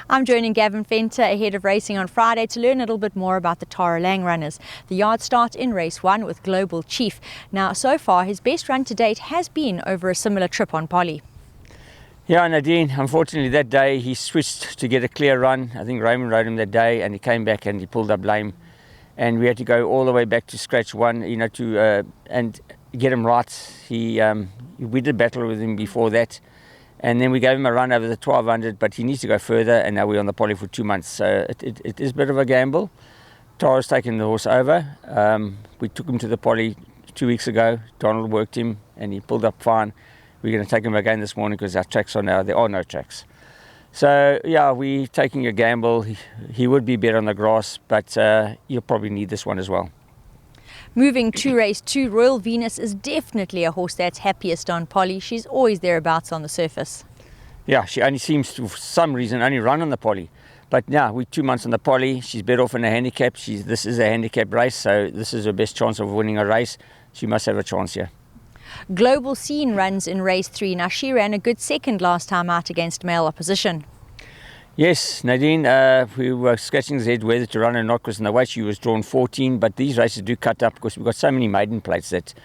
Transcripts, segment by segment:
I'm joining Gavin Fenter ahead of racing on Friday to learn a little bit more about the Laing runners. The yard starts in race 1 with Global Chief. Now, so far, his best run to date has been over a similar trip on Polly. Yeah, Nadine, unfortunately that day he switched to get a clear run. I think Raymond rode him that day and he came back and he pulled up lame. And we had to go all the way back to scratch 1, and get him right. We did battle with him before that. And then we gave him a run over the 1200, but he needs to go further, and now we're on the Polly for 2 months. So it is a bit of a gamble. Tara's taken the horse over. We took him to the Polly 2 weeks ago. Donald worked him, and he pulled up fine. We're going to take him again this morning because our tracks are now, there are no tracks. So, yeah, we're taking a gamble. He would be better on the grass, but you'll probably need this one as well. Moving to race 2, Royal Venus is definitely a horse that's happiest on Polly. She's always thereabouts on the surface. Yeah, she only seems to, for some reason, only run on the Polly. But now, we're 2 months on the Polly. She's better off in a handicap. This is a handicap race, so this is her best chance of winning a race. She must have a chance here. Global Scene runs in race 3. Now, she ran a good second last time out against male opposition. Yes, Nadine, we were scratching his head whether to run or not because in the weight she was drawn 14, but these races do cut up because we've got so many maiden plates that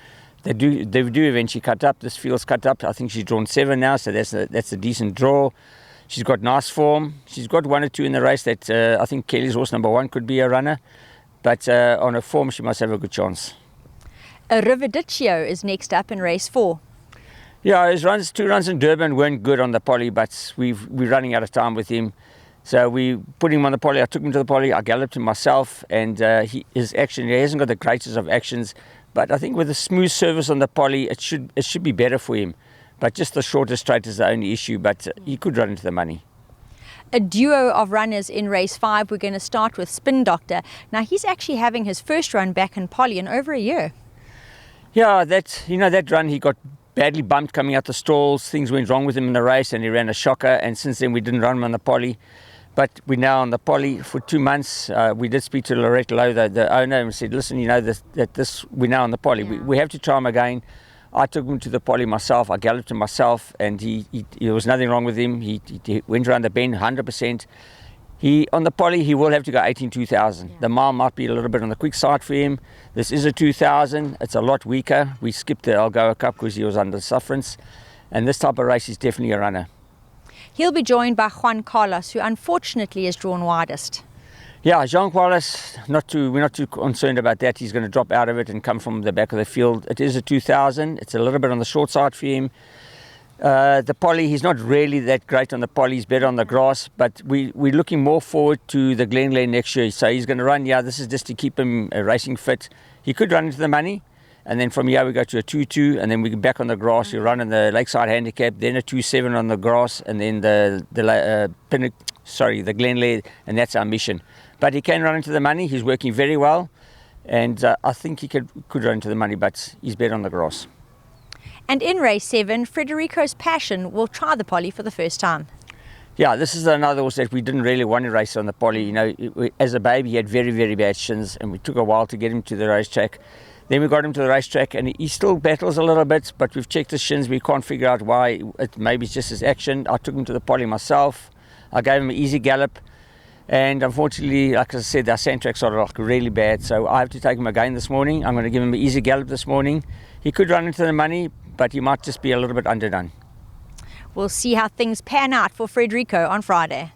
they do eventually cut up. This field's cut up. I think she's drawn 7 now, so that's a decent draw. She's got nice form. She's got 1 or 2 in the race that I think Kelly's horse number 1 could be a runner, but on her form she must have a good chance. Frderico is next up in race 4. Yeah, his 2 runs in Durban weren't good on the Polly, but we're running out of time with him. So we put him on the Polly. I took him to the Polly. I galloped him myself, and he hasn't got the greatest of actions. But I think with a smooth service on the Polly, it should be better for him. But just the shorter straight is the only issue. But he could run into the money. A duo of runners in race 5. We're going to start with Spin Doctor. Now he's actually having his first run back in Polly in over a year. Yeah, that run he got badly bumped coming out the stalls. Things went wrong with him in the race and he ran a shocker, and since then we didn't run him on the Polly. But we're now on the Polly for 2 months. We did speak to Lorette Lowe, the owner, and said, listen, we're now on the Polly. Yeah. We have to try him again. I took him to the Polly myself. I galloped him myself, and there was nothing wrong with him. He went around the bend 100%. On the Polly, he will have to go 18-2000. Yeah. The mile might be a little bit on the quick side for him. This is a 2000. It's a lot weaker. We skipped the Algoa Cup because he was under sufferance. And this type of race is definitely a runner. He'll be joined by Juan Carlos, who unfortunately is drawn widest. Yeah, Juan Carlos, we're not too concerned about that. He's going to drop out of it and come from the back of the field. It is a 2000. It's a little bit on the short side for him. The Polly, he's not really that great on the Polly. He's better on the grass, but we're looking more forward to the Glenley next year. So he's going to run. Yeah, this is just to keep him racing fit. He could run into the money, and then from here we go to a 2-2, and then we get back on the grass. You run in the Lakeside Handicap, then a 2-7 on the grass, and then the Glenley, and that's our mission. But he can run into the money. He's working very well, and I think he could run into the money, but he's better on the grass. And in race 7, Frderico's Passion will try the Polly for the first time. Yeah, this is another horse that we didn't really want to race on the Polly. As a baby, he had very, very bad shins, and we took a while to get him to the racetrack. Then we got him to the racetrack, and he still battles a little bit, but we've checked his shins. We can't figure out why. Maybe it's just his action. I took him to the Polly myself. I gave him an easy gallop. And unfortunately, like I said, our sand tracks are really bad, so I have to take him again this morning. I'm going to give him an easy gallop this morning. He could run into the money, but he might just be a little bit underdone. We'll see how things pan out for Frderico on Friday.